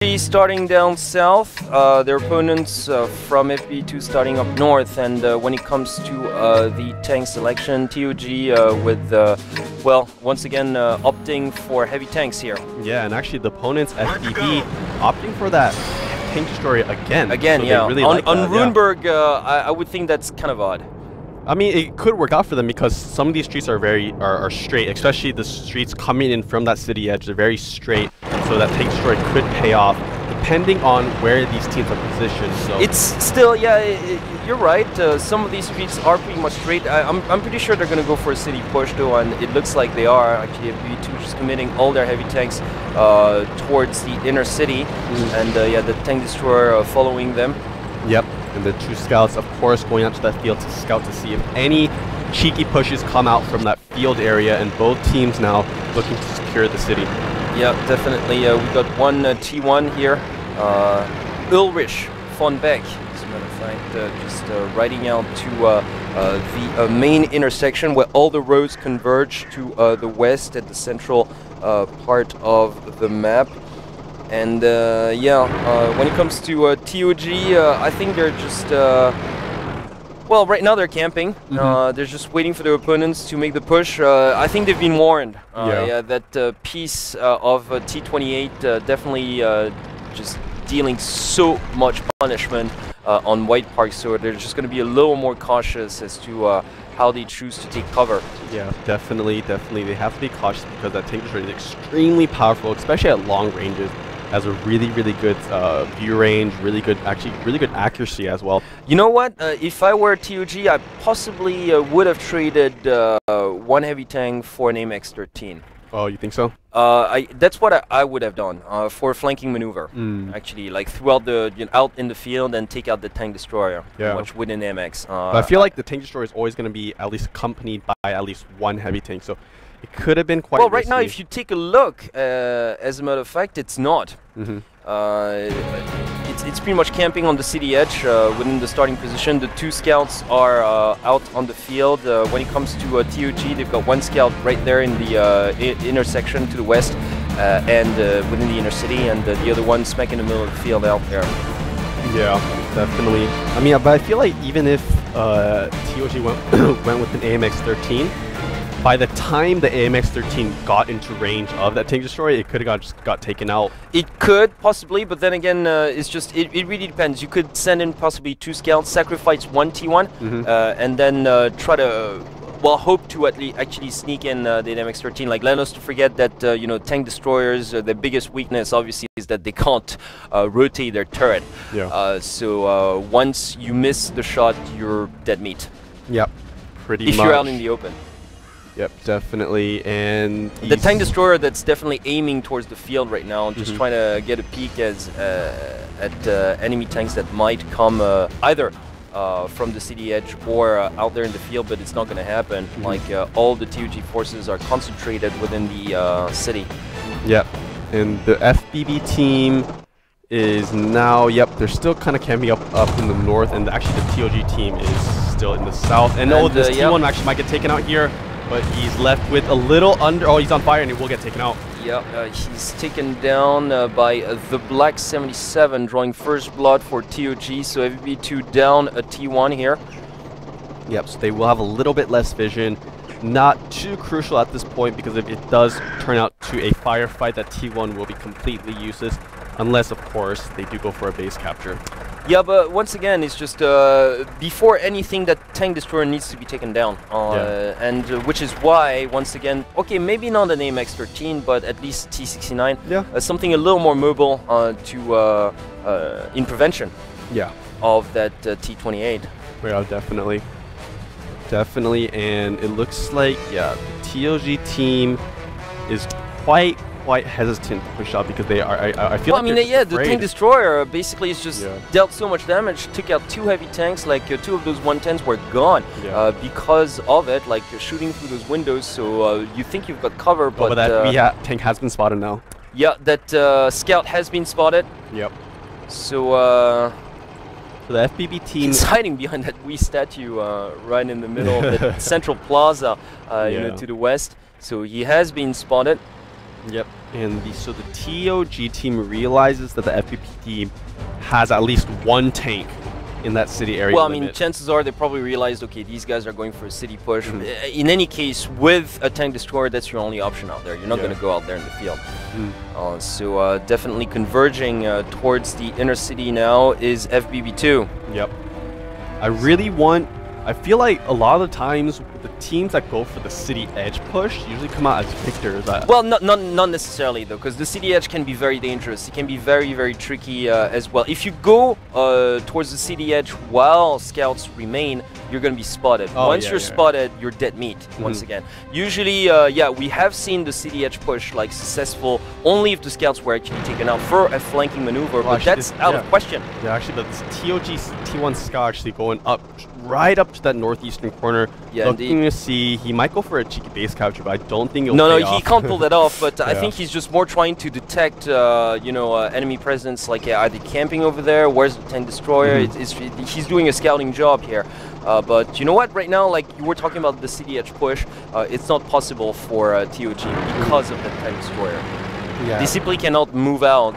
Starting down south, their opponents from FBB2 starting up north, and when it comes to the tank selection, TOG with, well, once again opting for heavy tanks here. Yeah, and actually the opponents, FBB, opting for that tank destroyer again. Again, so yeah. Really on Runeberg, I would think that's kind of odd. I mean, it could work out for them because some of these streets are straight, especially the streets coming in from that city edge. They're very straight, so that tank destroyer could pay off depending on where these teams are positioned. So it's still, yeah, you're right. Some of these streets are pretty much straight. I'm pretty sure they're going to go for a city push though, and it looks like they are. Actually, FBB2 just committing all their heavy tanks towards the inner city, and yeah, the tank destroyer following them. Yep. And the two scouts, of course, going out to that field to scout to see if any cheeky pushes come out from that field area, and both teams now looking to secure the city. Yeah, definitely. We got one T1 here. Ulrich von Beck, as a matter of fact, just riding out to the main intersection where all the roads converge to the west at the central part of the map. And yeah, when it comes to TOG, I think they're just, well, right now they're camping. They're just waiting for their opponents to make the push. I think they've been warned. Yeah, that piece of T28 definitely just dealing so much punishment on White Park, so they're just going to be a little more cautious as to how they choose to take cover. Yeah, definitely. They have to be cautious because that tank destroyer is extremely powerful, especially at long ranges. Has a really good view range, really good accuracy as well. You know what? If I were TOG, I possibly would have traded one heavy tank for an AMX-13. Oh, you think so? That's what I would have done for a flanking maneuver. Actually, like throughout the out in the field and take out the tank destroyer. Yeah. Much with an AMX. But I feel like the tank destroyer is always going to be at least accompanied by at least one heavy tank. So it could have been quite well, right risky. now, if you take a look, as a matter of fact, it's not. It's pretty much camping on the city edge within the starting position. The two scouts are out on the field. When it comes to TOG, they've got one scout right there in the intersection to the west and within the inner city, and the other one smack in the middle of the field out there. Yeah, definitely. I mean, but I feel like even if TOG went with an AMX-13, by the time the AMX-13 got into range of that tank destroyer, it could have just got taken out. It could, possibly, but then again, it's just, it really depends. You could send in possibly two scouts, sacrifice one T1, and then try to, well, hope to actually sneak in the AMX-13. Like, let us to forget that, you know, tank destroyers, their biggest weakness, obviously, is that they can't rotate their turret. Yeah. So once you miss the shot, you're dead meat. Yep, pretty much. If you're out in the open. Yep, definitely. And the tank destroyer that's definitely aiming towards the field right now, just trying to get a peek as at enemy tanks that might come either from the city edge or out there in the field, but it's not going to happen. Like all the TOG forces are concentrated within the city. Yep, and the FBB team is now, they're still kind of camping up in the north, and actually the TOG team is still in the south. And oh, this T1 actually might get taken out here. But he's left with a little under. Oh, he's on fire and he will get taken out. Yeah, he's taken down by the Black 77, drawing first blood for TOG. So FBB2 down a T1 here. Yep, so they will have a little bit less vision. Not too crucial at this point because if it does turn out to a firefight, that T1 will be completely useless. Unless, of course, they do go for a base capture. Yeah, but once again, it's just before anything, that tank destroyer needs to be taken down, and which is why, once again, okay, maybe not an AMX-13, but at least T69, something a little more mobile to in prevention, of that T28. Yeah, definitely, and it looks like the TOG team is quite hesitant to push out because they are. I feel like the tank destroyer basically is just dealt so much damage, took out two heavy tanks. Like two of those 110s were gone because of it. Like shooting through those windows, so you think you've got cover, but that tank has been spotted now. Yeah, that scout has been spotted. Yep. So the FBB team is hiding behind that wee statue right in the middle of the central plaza, you know, to the west. So he has been spotted. Yep. And so the TOG team realizes that the FBB team has at least one tank in that city area. Well, I limit. mean, chances are they probably realized, okay, these guys are going for a city push. In any case, with a tank destroyer, that's your only option out there. You're not going to go out there in the field. So definitely converging towards the inner city now is FBB2. Yep. I feel like a lot of the times the teams that go for the city edge push usually come out as victors. Well, not necessarily though, because the city edge can be very dangerous. It can be very, very tricky as well. If you go towards the city edge while scouts remain, you're going to be spotted. Once you're spotted, you're dead meat once again. Usually, yeah, we have seen the city edge push like successful only if the scouts were actually taken out for a flanking maneuver, but that's out of question. Yeah, actually, but this TOG T1 scout actually going up right up to that northeastern corner, looking to see he might go for a cheeky base capture, but I don't think it'll pay off. He can't pull that off. But I think he's just more trying to detect, enemy presence, like are they camping over there? Where's the tank destroyer? He's doing a scouting job here. But you know what? Right now, like you were talking about the city edge push, it's not possible for TOG because of the tank destroyer. Yeah. They simply cannot move out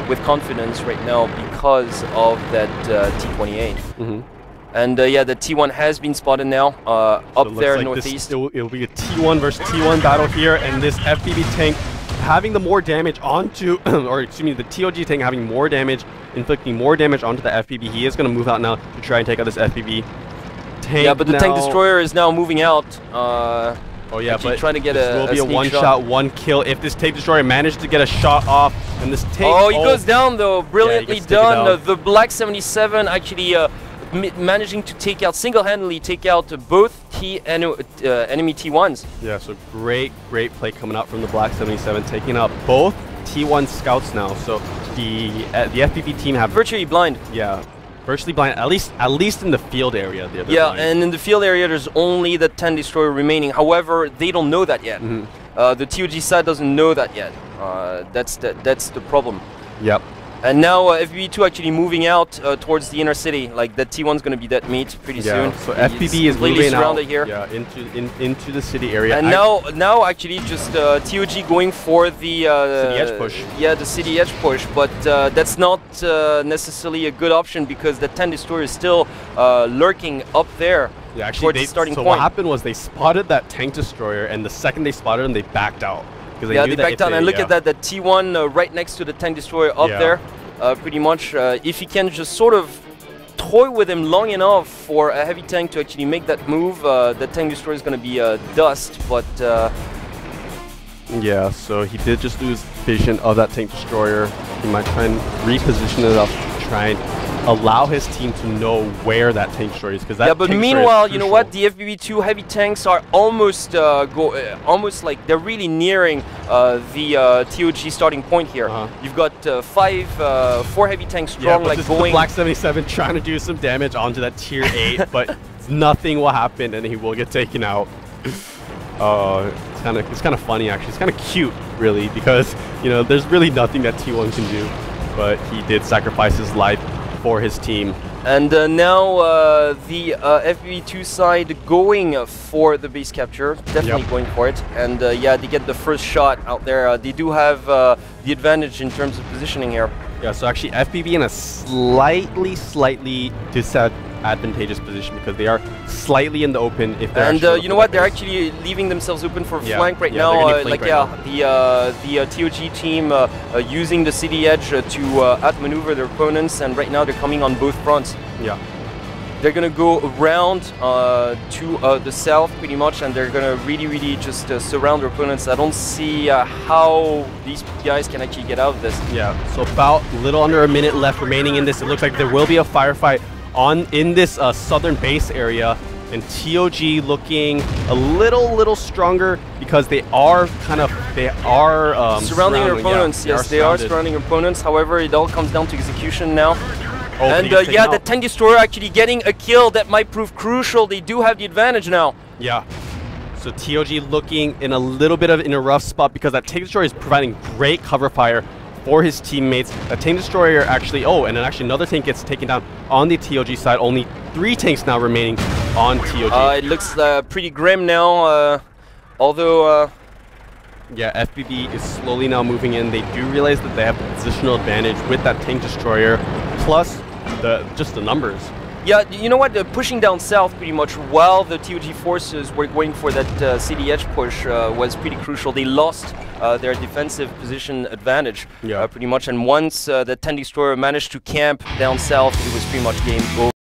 with confidence right now because of that T28. And yeah, the T1 has been spotted now up there like northeast. It'll be a T1 versus T1 battle here, and this FBB tank having the more damage onto, or excuse me, the TOG tank having more damage, inflicting more damage onto the FBB. He is going to move out now to try and take out this FBB tank. Yeah, but the tank destroyer is now moving out. Oh yeah, but trying to get this will be a one-shot, one kill. If this tank destroyer managed to get a shot off, and this tank... Oh, he goes down though. Brilliantly done. The Black 77 actually managing to take out, single-handedly take out both enemy T1s. Yeah, so great play coming out from the Black 77, taking out both T1 scouts now. So the FBB team have... Virtually blind. Yeah. Virtually blind, at least in the field area. Yeah, and in the field area, there's only the 10 destroyer remaining. However, they don't know that yet. The TOG side doesn't know that yet. That's the problem. Yep. And now FBB2 actually moving out towards the inner city. Like that T1's going to be dead meat pretty soon. So FBB is moving out here. Yeah, into the city area. And now actually just TOG going for the city edge push. Yeah, the city edge push, but that's not necessarily a good option because the 10 destroyer is still lurking up there. Yeah, actually, what happened was they spotted that tank destroyer, and the second they spotted him, they backed out. Yeah, they backed down, and look at that T1 right next to the tank destroyer up there, pretty much. If you can just sort of toy with him long enough for a heavy tank to actually make that move, the tank destroyer is going to be dust, but... yeah, so he did just lose vision of that tank destroyer. He might try and reposition it up to try and allow his team to know where that tank destroyer is, because that but meanwhile, you know what? The FBB2 heavy tanks are almost almost like they're really nearing the TOG starting point here. You've got 4 heavy tanks strong, but like this going. Is the Black 77 trying to do some damage onto that tier 8, but nothing will happen, and he will get taken out. It's kind of funny actually. It's kind of cute, really, because there's really nothing that T1 can do, but he did sacrifice his life for his team. And now the FBB2 side going for the base capture, definitely going for it. And yeah, they get the first shot out there. They do have the advantage in terms of positioning here. Yeah, so actually FBB in a slightly disadvantageous position because they are slightly in the open. If they're you know what? They're actually leaving themselves open for flank right now. The TOG team using the city edge to outmaneuver their opponents, and right now they're coming on both fronts. Yeah. They're gonna go around to the south pretty much, and they're gonna really just surround their opponents. I don't see how these guys can actually get out of this. Yeah, so about a little under a minute left remaining in this. It looks like there will be a firefight in this southern base area, and TOG looking a little stronger because they are surrounding their opponents. Yes, they are surrounding opponents. However, it all comes down to execution now. And yeah, the tank destroyer actually getting a kill that might prove crucial. They do have the advantage now. Yeah. So TOG looking in a little bit in a rough spot because that tank destroyer is providing great cover fire for his teammates. A tank destroyer actually, and then actually another tank gets taken down on the TOG side. Only 3 tanks now remaining on TOG. It looks pretty grim now, although Yeah, FBB is slowly now moving in. They do realize that they have the positional advantage with that tank destroyer, plus just the numbers. Yeah, you know what? Pushing down south pretty much while the TOG forces were going for that CDH push was pretty crucial. They lost their defensive position advantage pretty much, and once the tank destroyer managed to camp down south, it was pretty much game over.